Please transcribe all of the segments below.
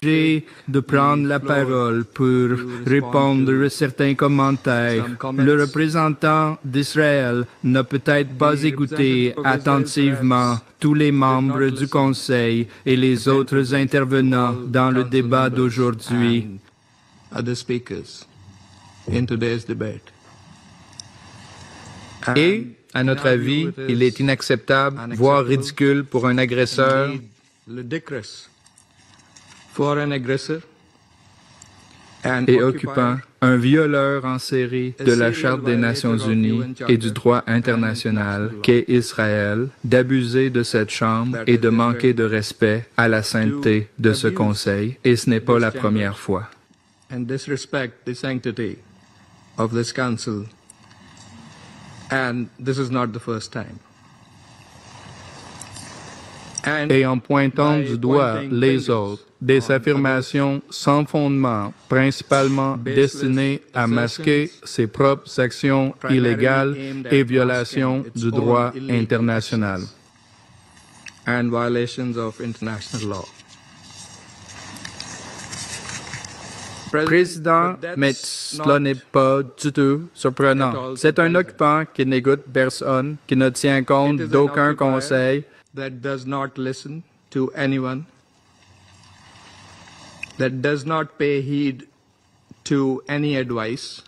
de prendre la parole pour répondre à certains commentaires. Le représentant d'Israël n'a peut-être pas écouté attentivement tous les membres du Conseil et les autres intervenants dans le débat d'aujourd'hui. Et, à notre avis, il est inacceptable, voire ridicule pour un agresseur et occupant, un violeur en série de la Charte des Nations Unies et du droit international qu'est Israël, d'abuser de cette Chambre et de manquer de respect à la sainteté de ce Conseil, et ce n'est pas la première fois. Et en pointant du doigt les autres, des affirmations sans fondement, principalement destinées à masquer ses propres actions illégales et violations du droit international. Président, mais cela n'est pas du tout surprenant. C'est un occupant qui n'écoute personne, qui ne tient compte d'aucun conseil, that does not listen to anyone, that does not pay heed to any advice,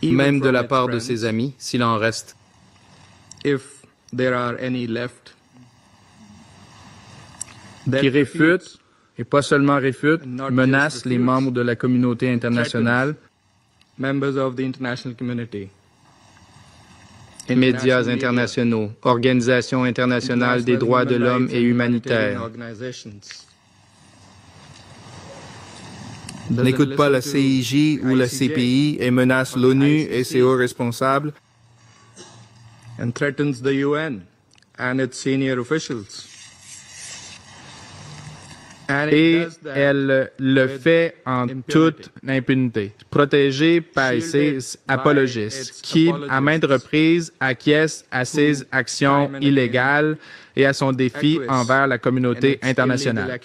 même de la part de ses amis, s'il en reste. If there are any left, qui réfute, et pas seulement réfute, menace les membres de la communauté internationale, members of the international community, médias internationaux, organisations internationales des droits de l'homme et humanitaires. N'écoute pas la CIJ ou la CPI et menace l'ONU et ses hauts responsables. And threatens the UN and its senior officials. Et elle le fait en toute impunité, protégée par ses apologistes, qui, à maintes reprises, acquiescent à ses actions illégales et à son défi envers la communauté internationale.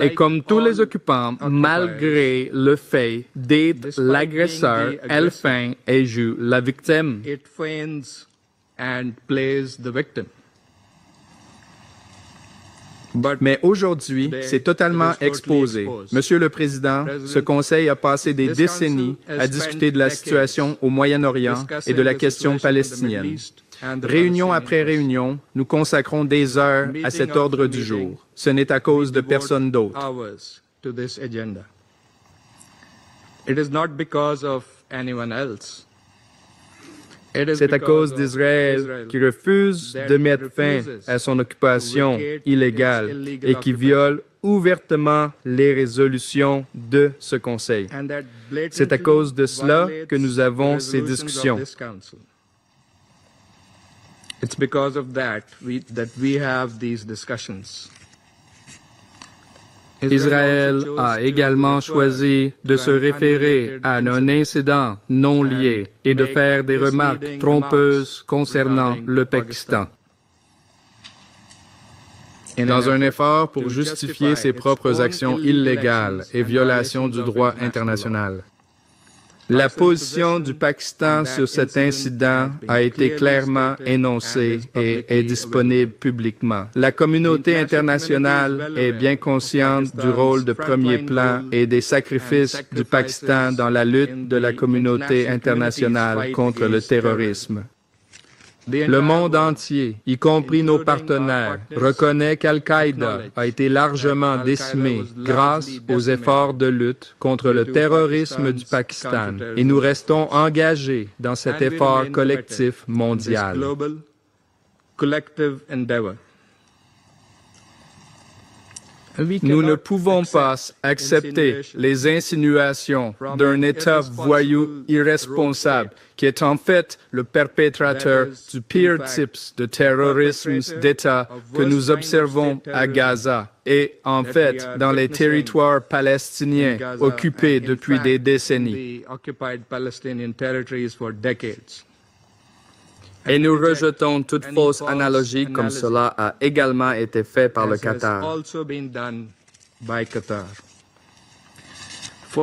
Et comme tous les occupants, malgré le fait d'être l'agresseur, elle feint et joue la victime. Mais aujourd'hui, c'est totalement exposé. Monsieur le Président, ce Conseil a passé des décennies à discuter de la situation au Moyen-Orient et de la question palestinienne. Réunion après réunion, nous consacrons des heures à cet ordre du jour. Ce n'est à cause de personne d'autre. C'est à cause d'Israël qui refuse de mettre fin à son occupation illégale et qui viole ouvertement les résolutions de ce Conseil. C'est à cause de cela que nous avons ces discussions. It's because of that we have these discussions. Israël a également choisi de se référer à un incident non lié et de faire des remarques trompeuses concernant le Pakistan. Dans un effort pour justifier ses propres actions illégales et violations du droit international. La position du Pakistan sur cet incident a été clairement énoncée et est disponible publiquement. La communauté internationale est bien consciente du rôle de premier plan et des sacrifices du Pakistan dans la lutte de la communauté internationale contre le terrorisme. Le monde entier, y compris nos partenaires, reconnaît qu'Al-Qaïda a été largement décimé grâce aux efforts de lutte contre le terrorisme du Pakistan et nous restons engagés dans cet effort collectif mondial. Nous ne pouvons pas accepter les insinuations d'un État voyou irresponsable qui est en fait le perpétrateur du pire type de terrorisme d'État que nous observons à Gaza et en fait dans les territoires palestiniens occupés depuis des décennies. Et nous rejetons toute fausse analogie comme cela a également été fait par le Qatar. also been done by Qatar.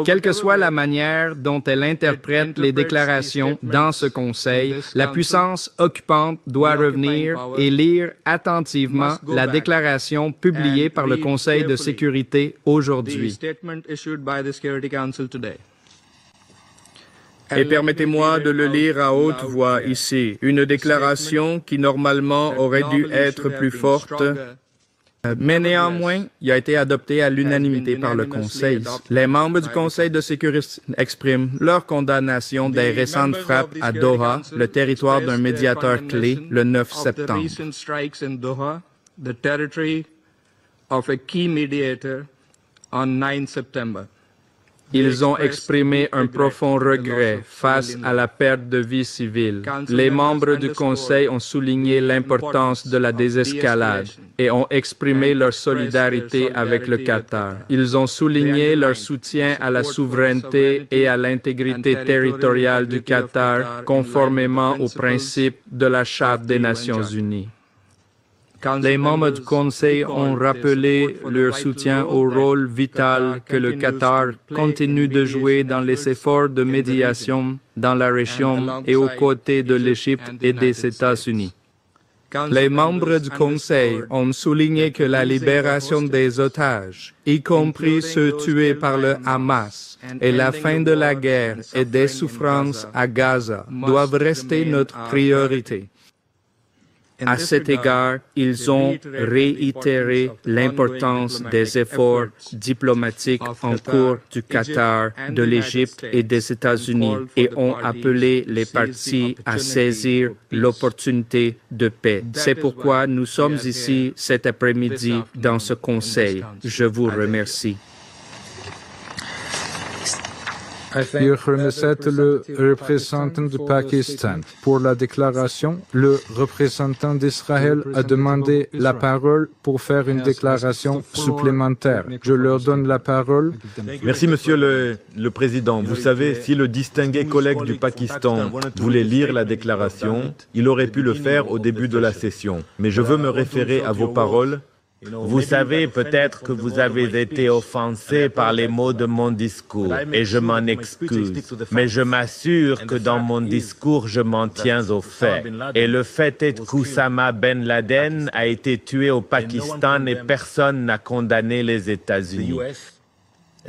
Quelle que soit la manière dont elle interprète les déclarations dans ce Conseil, la puissance occupante doit revenir et lire attentivement la déclaration publiée par le Conseil de sécurité The aujourd'hui. statement issued by the Security Council today. Et permettez-moi de le lire à haute voix ici. Une déclaration qui normalement aurait dû être plus forte, mais néanmoins, il a été adopté à l'unanimité par le Conseil. Les membres du Conseil de sécurité expriment leur condamnation des récentes frappes à Doha, le territoire d'un médiateur clé, le 9 septembre. Recent strikes in Doha, the territory of a key mediator on 9 September. Ils ont exprimé un profond regret face à la perte de vie civile. Les membres du Conseil ont souligné l'importance de la désescalade et ont exprimé leur solidarité avec le Qatar. Ils ont souligné leur soutien à la souveraineté et à l'intégrité territoriale du Qatar, conformément aux principes de la Charte des Nations Unies. Les membres du Conseil ont rappelé leur soutien au rôle vital que le Qatar continue de jouer dans les efforts de médiation dans la région et aux côtés de l'Égypte et des États-Unis. Les membres du Conseil ont souligné que la libération des otages, y compris ceux tués par le Hamas, et la fin de la guerre et des souffrances à Gaza doivent rester notre priorité. À cet égard, ils ont réitéré l'importance des efforts diplomatiques en cours du Qatar, de l'Égypte et des États-Unis et ont appelé les parties à saisir l'opportunité de paix. C'est pourquoi nous sommes ici cet après-midi dans ce Conseil. Je vous remercie. Je remercie le représentant du Pakistan. Pour la déclaration, le représentant d'Israël a demandé la parole pour faire une déclaration supplémentaire. Je leur donne la parole. Merci, Monsieur le Président. Vous savez, si le distingué collègue du Pakistan voulait lire la déclaration, il aurait pu le faire au début de la session. Mais je veux me référer à vos paroles. Vous savez peut-être que vous avez été offensé par les mots de mon discours et je m'en excuse. Mais je m'assure que dans mon discours, je m'en tiens aux faits. Et le fait est qu'Oussama Ben Laden a été tué au Pakistan et personne n'a condamné les États-Unis.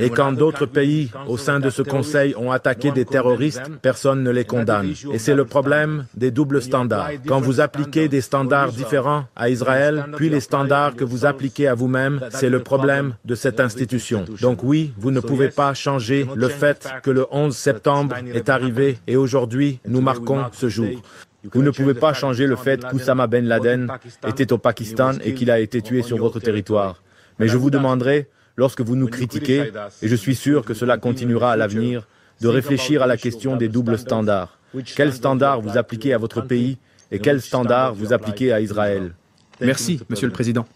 Et quand d'autres pays au sein de ce Conseil ont attaqué des terroristes, personne ne les condamne. Et c'est le problème des doubles standards. Quand vous appliquez des standards différents à Israël, puis les standards que vous appliquez à vous-même, c'est le problème de cette institution. Donc oui, vous ne pouvez pas changer le fait que le 11 septembre est arrivé et aujourd'hui, nous marquons ce jour. Vous ne pouvez pas changer le fait qu'Oussama Ben Laden était au Pakistan et qu'il a été tué sur votre territoire. Mais je vous demanderai, lorsque vous nous critiquez, et je suis sûr que cela continuera à l'avenir, de réfléchir à la question des doubles standards. Quels standards vous appliquez à votre pays et quels standards vous appliquez à Israël? Merci, Monsieur le Président.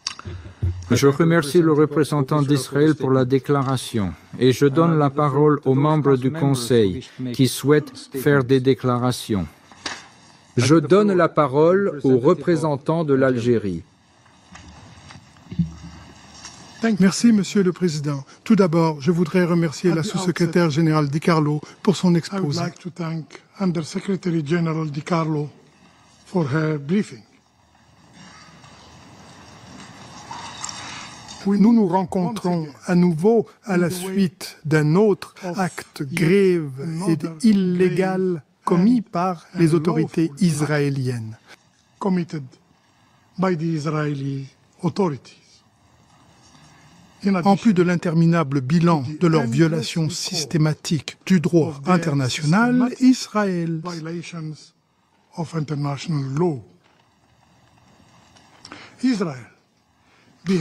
Je remercie le représentant d'Israël pour la déclaration et je donne la parole aux membres du Conseil qui souhaitent faire des déclarations. Je donne la parole au représentant de l'Algérie. Merci, Monsieur le Président. Tout d'abord, je voudrais remercier la sous-secrétaire générale Di Carlo pour son exposé. Nous nous rencontrons à nouveau à la suite d'un autre acte grave et illégal commis par les autorités israéliennes. En plus de l'interminable bilan de leur violation systématique du droit international, Israël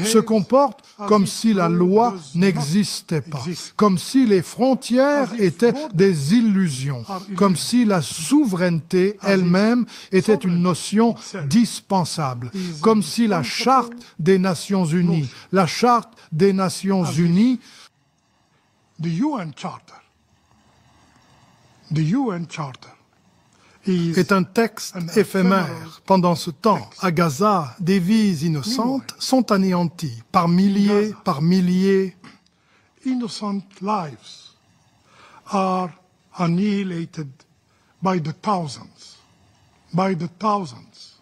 se comporte comme si la loi n'existait pas, comme si les frontières étaient des illusions, comme si la souveraineté elle-même était une notion dispensable, comme si la Charte des Nations Unies, est un texte éphémère. Pendant ce temps, à Gaza, des vies innocentes sont anéanties par milliers, par milliers. Innocent lives are annihilated by the thousands, by the thousands.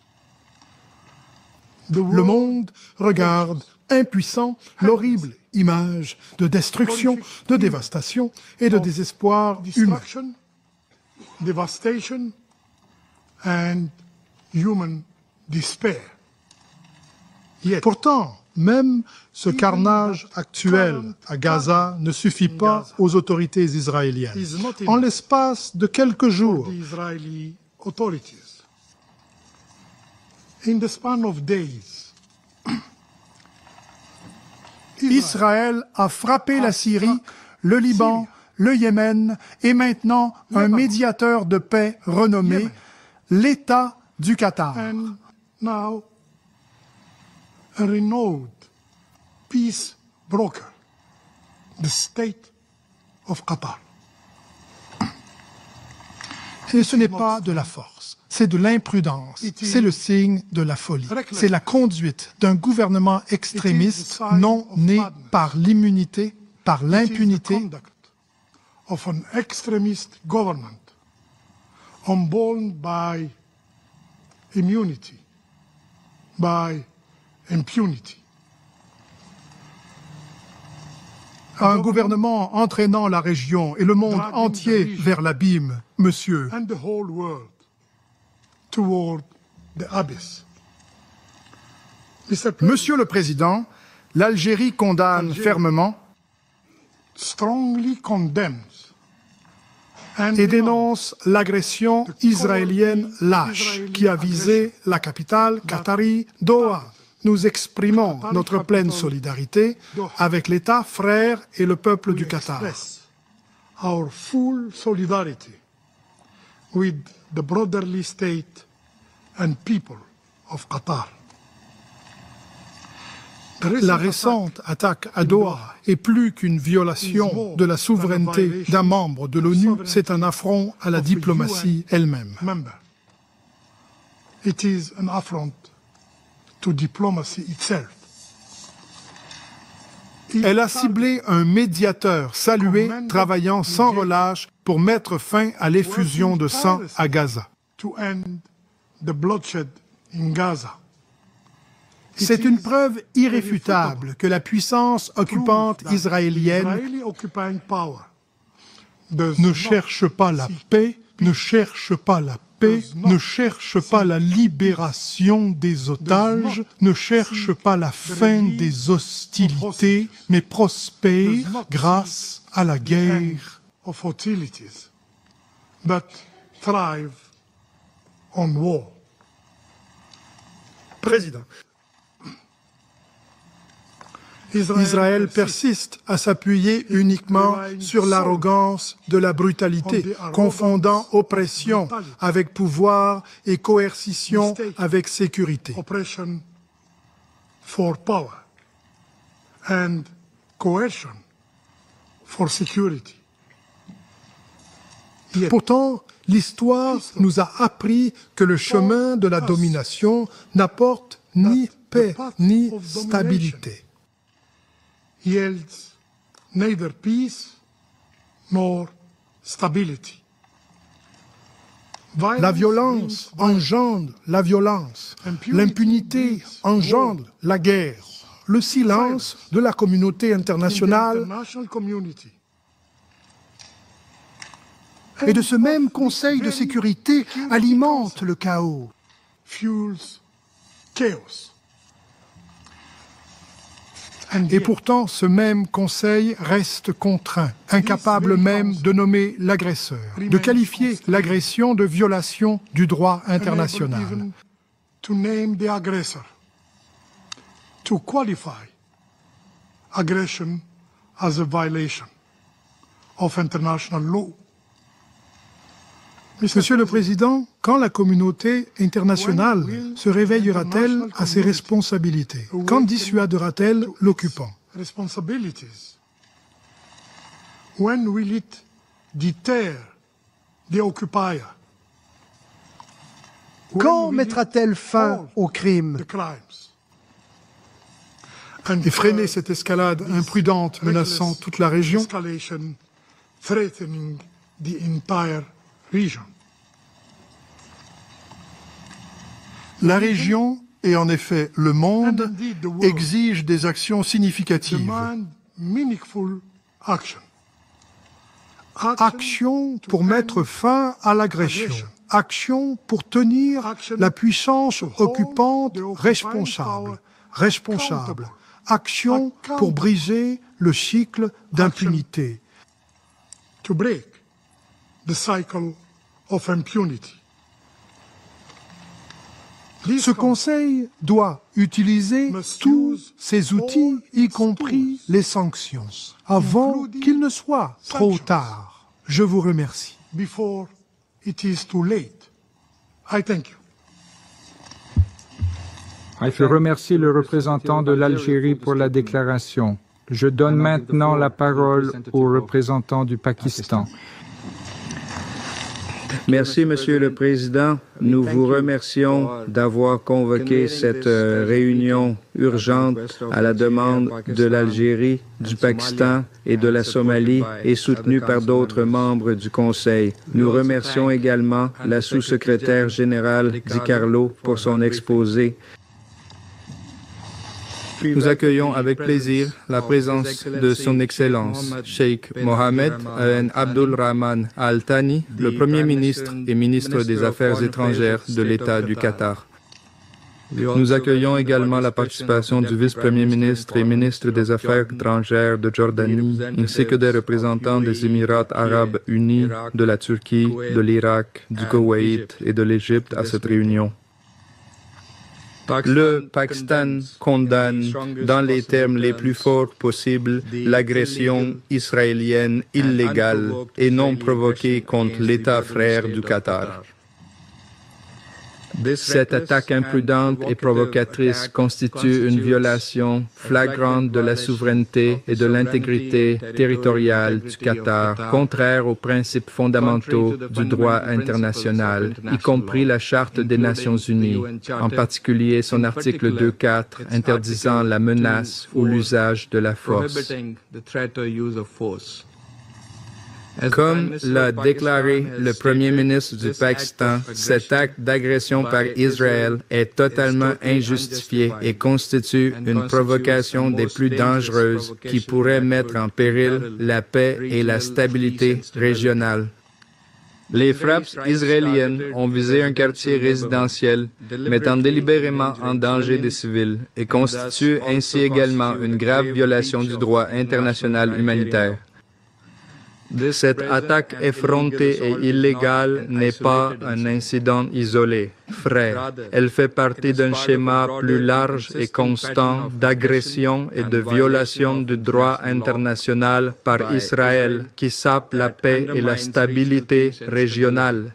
Le monde regarde impuissant l'horrible image de destruction, de dévastation et de désespoir humain. Devastation and human despair. Pourtant, même ce carnage actuel à Gaza ne suffit pas aux autorités israéliennes. En l'espace de quelques jours, In the span of days, Israël a frappé la Syrie, le Liban, le Yémen et maintenant un médiateur de paix renommé, l'État du Qatar. and now a renowned peace broker, the state of Qatar. Et ce n'est pas de la force, c'est de l'imprudence, c'est le signe de la folie. C'est la conduite d'un gouvernement extrémiste non né par l'immunité, par l'impunité, Conduct of an extremist government unborn by immunity, by impunity. un gouvernement entraînant la région et le monde entier vers l'abîme, monsieur. And the whole world toward the abyss. Monsieur le Président, l'Algérie condamne fermement strongly condemns et dénonce l'agression israélienne lâche qui a visé la capitale qatari, Doha. Nous exprimons notre pleine solidarité avec l'État frère et le peuple du Qatar. Our full solidarity with the brotherly state and people of Qatar. La récente attaque à Doha est plus qu'une violation de la souveraineté d'un membre de l'ONU, c'est un affront à la diplomatie elle-même. It is an affront to diplomacy itself. Elle a ciblé un médiateur salué, travaillant sans relâche pour mettre fin à l'effusion de sang à Gaza. To end the bloodshed in Gaza. C'est une preuve irréfutable que la puissance occupante israélienne ne cherche pas la paix, ne cherche pas la paix, ne cherche pas la libération des otages, ne cherche pas la fin des hostilités, mais prospère grâce à la guerre. Of hostilities, but thrive on war. Président. Israël persiste à s'appuyer uniquement sur l'arrogance de la brutalité, confondant oppression avec pouvoir et coercition avec sécurité. Oppression for power and coercion for security. Pourtant, l'histoire nous a appris que le chemin de la domination n'apporte ni paix ni stabilité. Yields neither peace nor stability. La violence engendre la violence, l'impunité engendre la guerre, le silence de la communauté internationale et de ce même Conseil de sécurité alimente le chaos. Fuels chaos. Et pourtant, ce même Conseil reste contraint, incapable même de nommer l'agresseur, de qualifier l'agression de violation du droit international. To name the aggressor, to qualify aggression as a violation of international law. Monsieur le Président, quand la communauté internationale se réveillera-t-elle à ses responsabilités? Quand dissuadera-t-elle l'occupant? Responsibilities. When will it deter the occupier Quand mettra-t-elle fin aux crimes? Et freiner cette escalade imprudente menaçant toute la région. La région, et en effet le monde, exige des actions significatives. Action pour mettre fin à l'agression. Action pour tenir la puissance occupante responsable. Action pour briser le cycle d'impunité. Ce Conseil doit utiliser tous ses outils, y compris les sanctions, avant qu'il ne soit trop tard. Je vous remercie. Je remercie le représentant de l'Algérie pour la déclaration. Je donne maintenant la parole au représentant du Pakistan. Merci, Monsieur le Président. Nous vous remercions d'avoir convoqué cette réunion urgente à la demande de l'Algérie, du Pakistan et de la Somalie et soutenue par d'autres membres du Conseil. Nous remercions également la sous-secrétaire générale Di Carlo pour son exposé. Nous accueillons avec plaisir la présence de Son Excellence, Cheikh Mohammed bin Abdul Rahman Al Thani, le Premier ministre et ministre des Affaires étrangères de l'État du Qatar. Nous accueillons également la participation du vice-premier ministre et ministre des Affaires étrangères de Jordanie, ainsi que des représentants des Émirats arabes unis, de la Turquie, de l'Irak, du Koweït et de l'Égypte à cette réunion. Le Pakistan condamne dans les termes les plus forts possibles l'agression israélienne illégale et non provoquée contre l'État frère du Qatar. Cette attaque imprudente et provocatrice constitue une violation flagrante de la souveraineté et de l'intégrité territoriale du Qatar, contraire aux principes fondamentaux du droit international, y compris la Charte des Nations Unies, en particulier son article 2.4 interdisant la menace ou l'usage de la force. Comme l'a déclaré le Premier ministre du Pakistan, cet acte d'agression par Israël est totalement injustifié et constitue une provocation des plus dangereuses qui pourrait mettre en péril la paix et la stabilité régionale. Les frappes israéliennes ont visé un quartier résidentiel, mettant délibérément en danger des civils et constituent ainsi également une grave violation du droit international humanitaire. Cette attaque effrontée et illégale n'est pas un incident isolé, frais. Elle fait partie d'un schéma plus large et constant d'agression et de violation du droit international par Israël qui sape la paix et la stabilité régionale.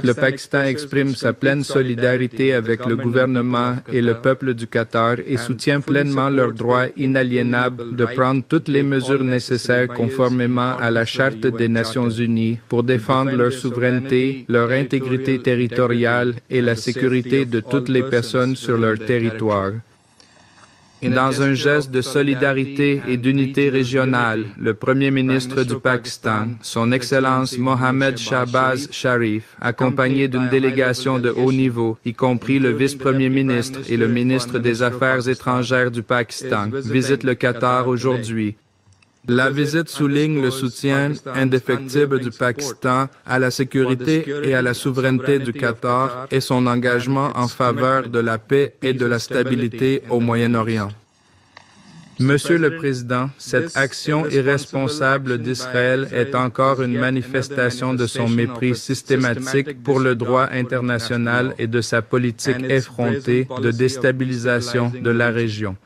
Le Pakistan exprime sa pleine solidarité avec le gouvernement et le peuple du Qatar et soutient pleinement leur droit inaliénable de prendre toutes les mesures nécessaires conformément à la Charte des Nations Unies pour défendre leur souveraineté, leur intégrité territoriale et la sécurité de toutes les personnes sur leur territoire. Dans un geste de solidarité et d'unité régionale, le Premier ministre du Pakistan, Son Excellence Mohammed Shahbaz Sharif, accompagné d'une délégation de haut niveau, y compris le vice-premier ministre et le ministre des Affaires étrangères du Pakistan, visite le Qatar aujourd'hui. La visite souligne le soutien indéfectible du Pakistan à la sécurité et à la souveraineté du Qatar et son engagement en faveur de la paix et de la stabilité au Moyen-Orient. Monsieur le Président, cette action irresponsable d'Israël est encore une manifestation de son mépris systématique pour le droit international et de sa politique effrontée de déstabilisation de la région.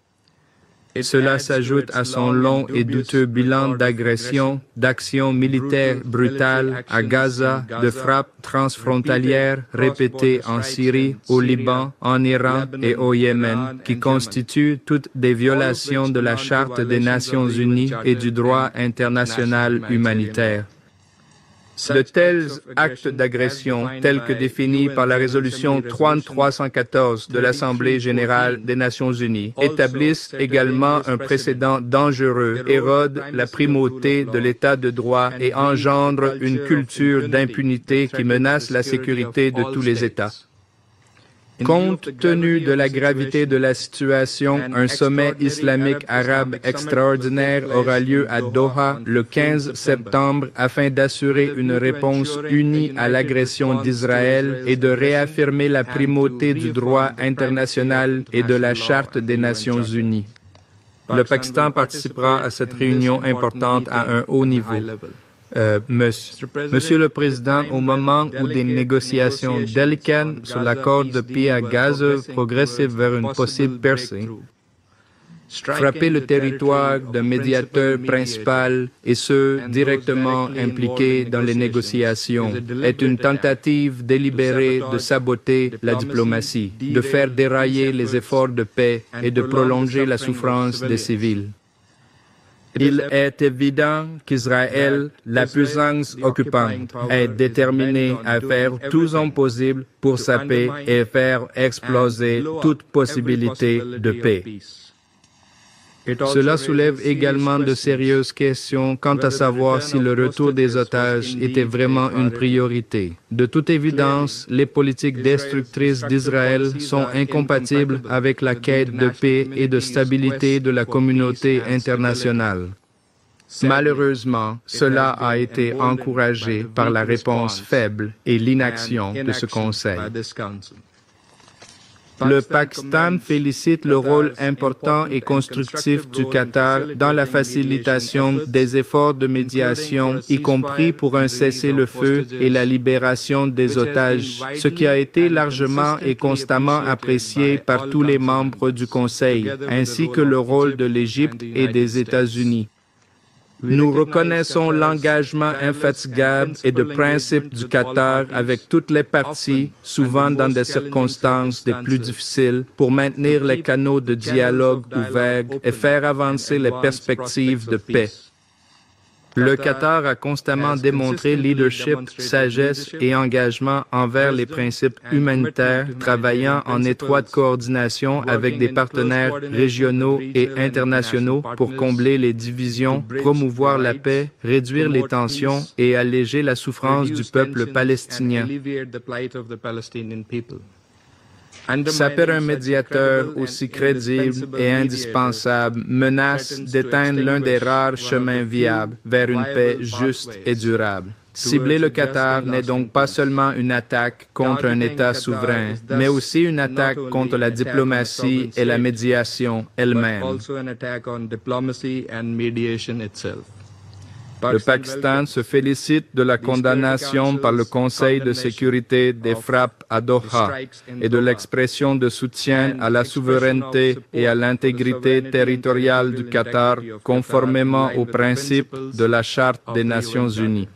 Cela s'ajoute à son long et douteux bilan d'agressions, d'actions militaires brutales à Gaza, de frappes transfrontalières répétées en Syrie, au Liban, en Iran et au Yémen, qui constituent toutes des violations de la Charte des Nations Unies et du droit international humanitaire. De tels actes d'agression, tels que définis par la résolution 3314 de l'Assemblée générale des Nations unies, établissent également un précédent dangereux, érodent la primauté de l'État de droit et engendrent une culture d'impunité qui menace la sécurité de tous les États. Compte tenu de la gravité de la situation, un sommet islamique arabe extraordinaire aura lieu à Doha le 15 septembre afin d'assurer une réponse unie à l'agression d'Israël et de réaffirmer la primauté du droit international et de la Charte des Nations unies. Le Pakistan participera à cette réunion importante à un haut niveau. Monsieur le Président, au moment où des négociations délicates sur l'accord de paix à Gaza progressent vers une possible percée, frapper le territoire d'un médiateur principal et ceux directement impliqués dans les négociations est une tentative délibérée de saboter la diplomatie, de faire dérailler les efforts de paix et de prolonger la souffrance des civils. Il est évident qu'Israël, la puissance occupante, est déterminée à faire tout son possible pour sa paix et faire exploser toute possibilité de paix. Cela soulève également de sérieuses questions quant à savoir si le retour des otages était vraiment une priorité. De toute évidence, les politiques destructrices d'Israël sont incompatibles avec la quête de paix et de stabilité de la communauté internationale. Malheureusement, cela a été encouragé par la réponse faible et l'inaction de ce Conseil. Le Pakistan félicite le rôle important et constructif du Qatar dans la facilitation des efforts de médiation, y compris pour un cessez-le-feu et la libération des otages, ce qui a été largement et constamment apprécié par tous les membres du Conseil, ainsi que le rôle de l'Égypte et des États-Unis. Nous reconnaissons l'engagement infatigable et de principe du Qatar avec toutes les parties, souvent dans des circonstances des plus difficiles, pour maintenir les canaux de dialogue ouverts et faire avancer les perspectives de paix. Le Qatar a constamment démontré leadership, sagesse et engagement envers les principes humanitaires, travaillant en étroite coordination avec des partenaires régionaux et internationaux pour combler les divisions, promouvoir la paix, réduire les tensions et alléger la souffrance du peuple palestinien. S'appelle un médiateur aussi crédible et indispensable menace d'éteindre l'un des rares chemins viables vers une paix juste et durable. Cibler le Qatar n'est donc pas seulement une attaque contre un État souverain, mais aussi une attaque contre la diplomatie et la médiation elle-même. Le Pakistan se félicite de la condamnation par le Conseil de sécurité des frappes à Doha et de l'expression de soutien à la souveraineté et à l'intégrité territoriale du Qatar conformément aux principes de la Charte des Nations unies.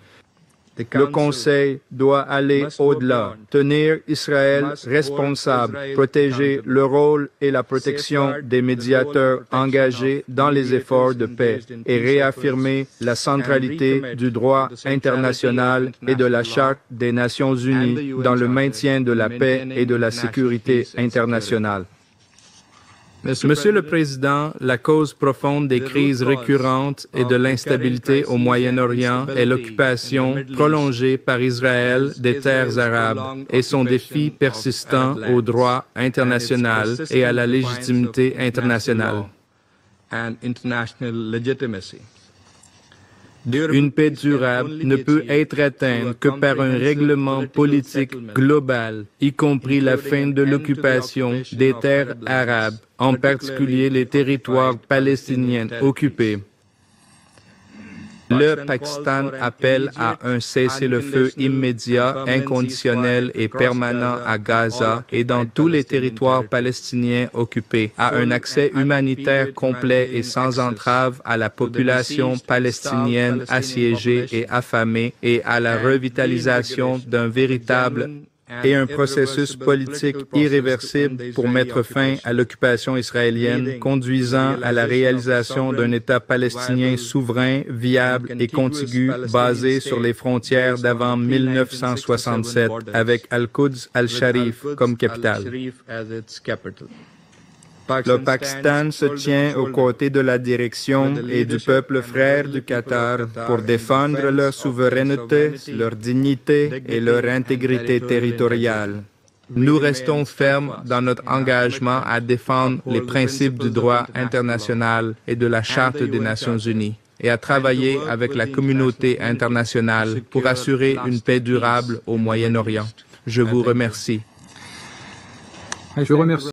Le Conseil doit aller au-delà, tenir Israël responsable, protéger le rôle et la protection des médiateurs engagés dans les efforts de paix et réaffirmer la centralité du droit international et de la Charte des Nations unies dans le maintien de la paix et de la sécurité internationale. Monsieur le Président, la cause profonde des crises récurrentes et de l'instabilité au Moyen-Orient est l'occupation prolongée par Israël des terres arabes et son défi persistant au droit international et à la légitimité internationale. Une paix durable ne peut être atteinte que par un règlement politique global, y compris la fin de l'occupation des terres arabes, en particulier les territoires palestiniens occupés. Le Pakistan appelle à un cessez-le-feu immédiat, inconditionnel et permanent à Gaza et dans tous les territoires palestiniens occupés, à un accès humanitaire complet et sans entrave à la population palestinienne assiégée et affamée et à la revitalisation d'un véritable et un processus politique irréversible pour mettre fin à l'occupation israélienne, conduisant à la réalisation d'un État palestinien souverain, viable et contigu, basé sur les frontières d'avant 1967, avec Al-Quds al-Sharif comme capitale. Le Pakistan se tient aux côtés de la direction et du peuple frère du Qatar pour défendre leur souveraineté, leur dignité et leur intégrité territoriale. Nous restons fermes dans notre engagement à défendre les principes du droit international et de la Charte des Nations Unies et à travailler avec la communauté internationale pour assurer une paix durable au Moyen-Orient. Je vous remercie. Je remercie.